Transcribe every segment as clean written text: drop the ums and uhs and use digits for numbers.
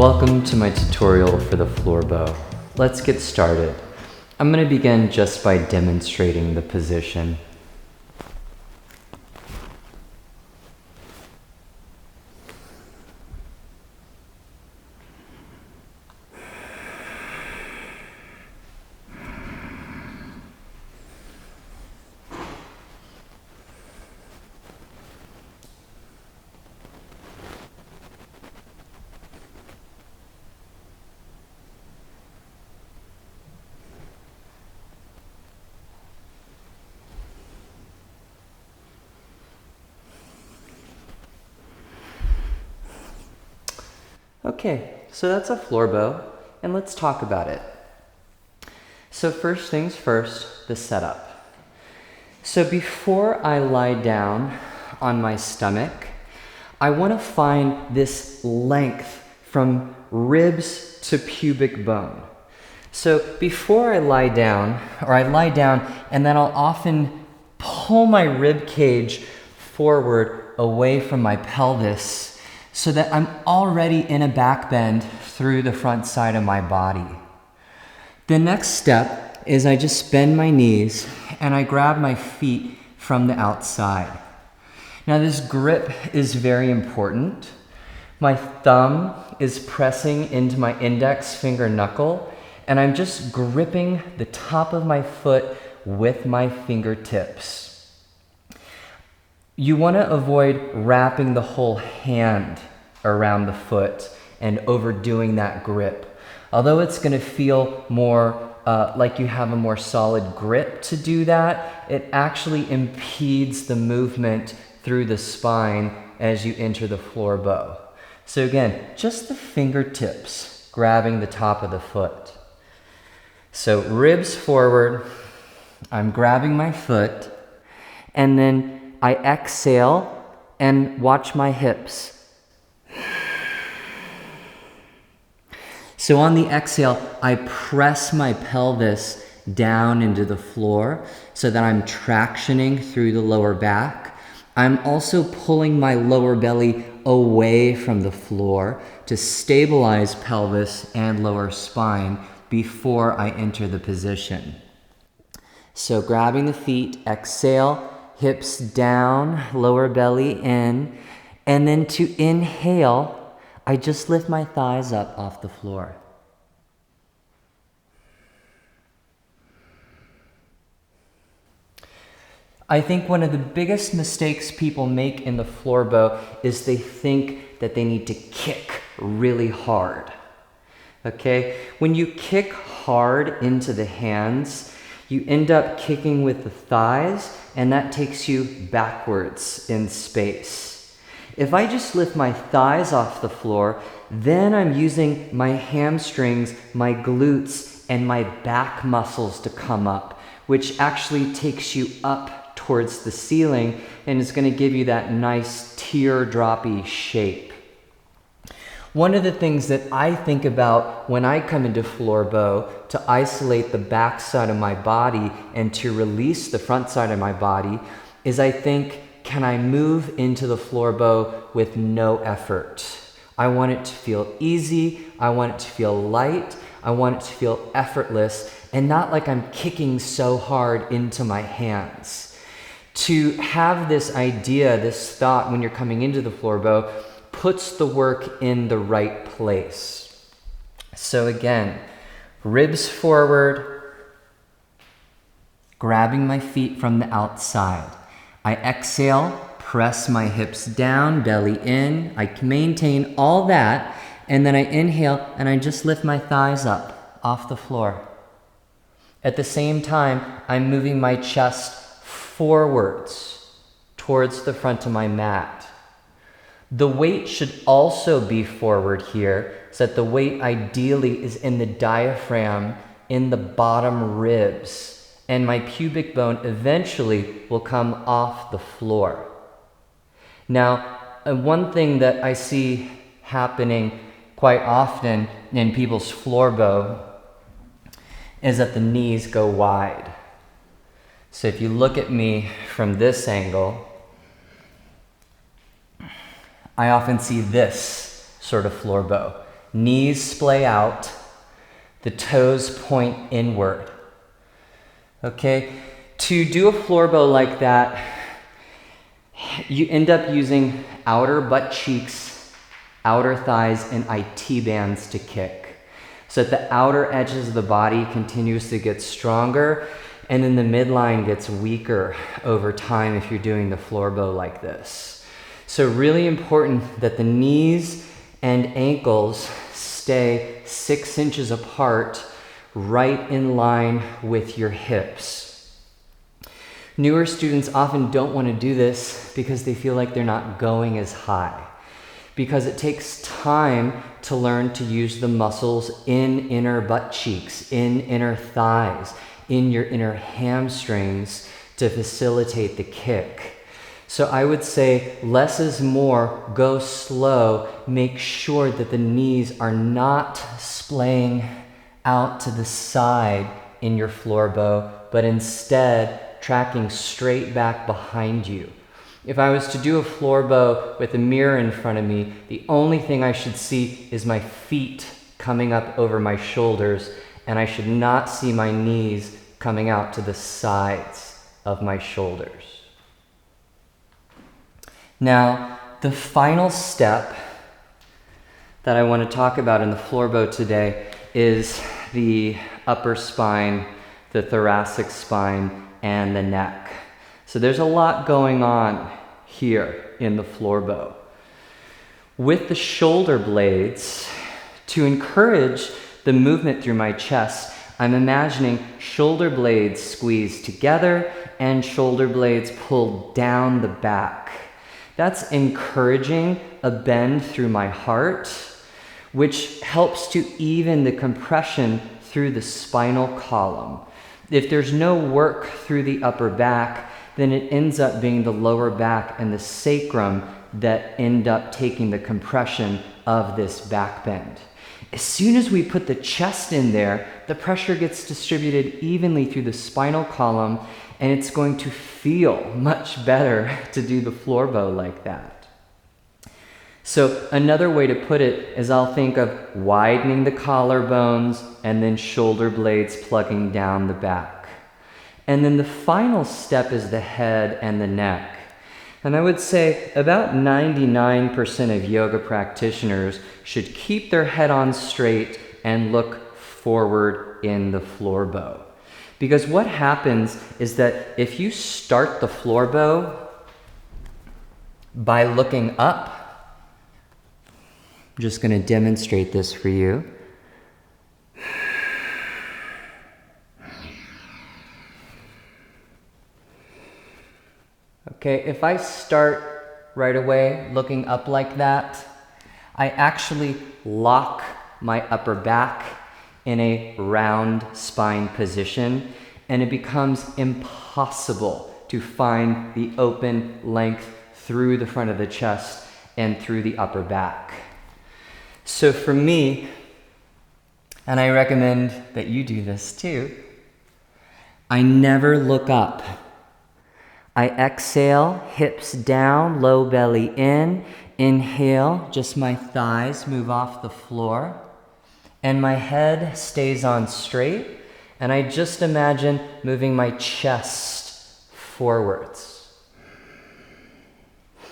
Welcome to my tutorial for the floor bow. Let's get started. I'm going to begin just by demonstrating the position. Okay, so that's a floor bow, and let's talk about it. So first things first, the setup. So before I lie down on my stomach, I want to find this length from ribs to pubic bone. So before I lie down and then I'll often pull my rib cage forward away from my pelvis so that I'm already in a back bend through the front side of my body. The next step is I just bend my knees and I grab my feet from the outside. Now this grip is very important. My thumb is pressing into my index finger knuckle and I'm just gripping the top of my foot with my fingertips. You want to avoid wrapping the whole hand around the foot and overdoing that grip. Although it's going to feel more like you have a more solid grip to do that, it actually impedes the movement through the spine as you enter the floor bow. So again, just the fingertips grabbing the top of the foot. So ribs forward, I'm grabbing my foot, and then I exhale and watch my hips. So on the exhale, I press my pelvis down into the floor so that I'm tractioning through the lower back. I'm also pulling my lower belly away from the floor to stabilize pelvis and lower spine before I enter the position. So grabbing the feet, exhale, hips down, lower belly in, and then to inhale, I just lift my thighs up off the floor. I think one of the biggest mistakes people make in the floor bow is they think that they need to kick really hard. Okay? When you kick hard into the hands, you end up kicking with the thighs, and that takes you backwards in space. If I just lift my thighs off the floor, then I'm using my hamstrings, my glutes, and my back muscles to come up, which actually takes you up towards the ceiling and is going to give you that nice teardroppy shape. One of the things that I think about when I come into floor bow to isolate the back side of my body and to release the front side of my body is I think, can I move into the floor bow with no effort? I want it to feel easy, I want it to feel light, I want it to feel effortless, and not like I'm kicking so hard into my hands. To have this idea, this thought when you're coming into the floor bow, puts the work in the right place. So again, ribs forward, grabbing my feet from the outside. I exhale, press my hips down, belly in. I maintain all that, and then I inhale and I just lift my thighs up off the floor. At the same time, I'm moving my chest forwards towards the front of my mat. The weight should also be forward here, so that the weight ideally is in the diaphragm, in the bottom ribs, and my pubic bone eventually will come off the floor. Now, one thing that I see happening quite often in people's floor bow is that the knees go wide. So if you look at me from this angle, I often see this sort of floor bow. Knees splay out, the toes point inward. Okay, to do a floor bow like that, you end up using outer butt cheeks, outer thighs, and IT bands to kick. So that the outer edges of the body continuously get stronger, and then the midline gets weaker over time if you're doing the floor bow like this. So really important that the knees and ankles stay 6 inches apart, right in line with your hips. Newer students often don't want to do this because they feel like they're not going as high, because it takes time to learn to use the muscles in inner butt cheeks, in inner thighs, in your inner hamstrings to facilitate the kick. So I would say less is more, go slow, make sure that the knees are not splaying out to the side in your floor bow, but instead tracking straight back behind you. If I was to do a floor bow with a mirror in front of me, the only thing I should see is my feet coming up over my shoulders, and I should not see my knees coming out to the sides of my shoulders. Now, the final step that I want to talk about in the floor bow today is the upper spine, the thoracic spine, and the neck. So there's a lot going on here in the floor bow. With the shoulder blades, to encourage the movement through my chest, I'm imagining shoulder blades squeezed together and shoulder blades pulled down the back. That's encouraging a bend through my heart, which helps to even the compression through the spinal column. If there's no work through the upper back, then it ends up being the lower back and the sacrum that end up taking the compression of this back bend. As soon as we put the chest in there, the pressure gets distributed evenly through the spinal column, and it's going to feel much better to do the floor bow like that. So another way to put it is I'll think of widening the collarbones and then shoulder blades plugging down the back. And then the final step is the head and the neck. And I would say about 99% of yoga practitioners should keep their head on straight and look forward in the floor bow. Because what happens is that if you start the floor bow by looking up, I'm just going to demonstrate this for you. Okay, if I start right away looking up like that, I actually lock my upper back in a round spine position, and it becomes impossible to find the open length through the front of the chest and through the upper back. So for me, and I recommend that you do this too, I never look up. I exhale, hips down, low belly in. Inhale, just my thighs move off the floor. And my head stays on straight. And I just imagine moving my chest forwards.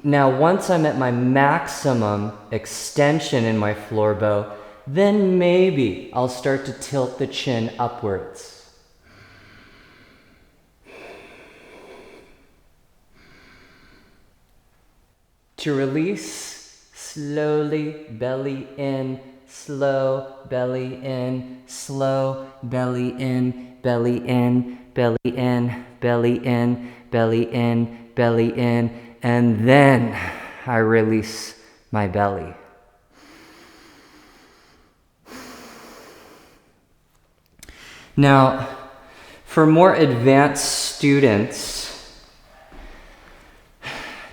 Now, once I'm at my maximum extension in my floor bow, then maybe I'll start to tilt the chin upwards. To release, slowly belly in, slow belly in, slow belly in, belly in, belly in, belly in, belly in, belly in, and then I release my belly. Now, for more advanced students,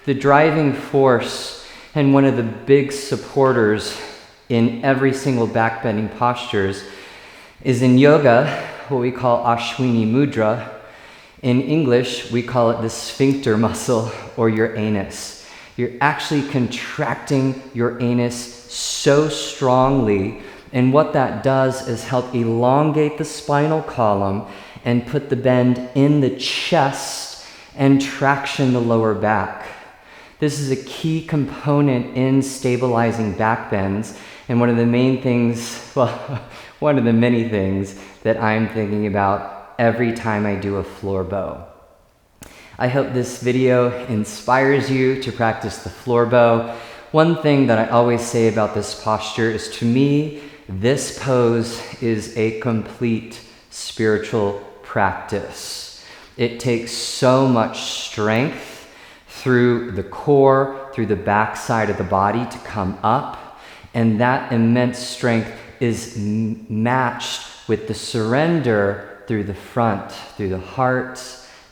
the driving force and one of the big supporters in every single back-bending postures is in yoga, what we call Ashwini Mudra. In English, we call it the sphincter muscle or your anus. You're actually contracting your anus so strongly, and what that does is help elongate the spinal column and put the bend in the chest and traction the lower back. This is a key component in stabilizing back bends, and one of the main things, well, one of the many things that I'm thinking about every time I do a floor bow. I hope this video inspires you to practice the floor bow. One thing that I always say about this posture is, to me, this pose is a complete spiritual practice. It takes so much strength through the core, through the back side of the body to come up, and that immense strength is matched with the surrender through the front, through the heart,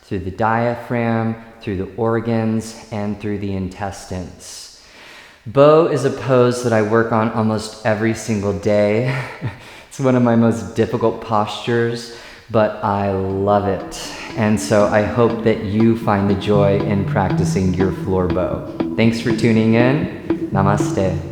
through the diaphragm, through the organs, and through the intestines. Bow is a pose that I work on almost every single day. It's one of my most difficult postures, but I love it. And so I hope that you find the joy in practicing your floor bow. Thanks for tuning in. Namaste.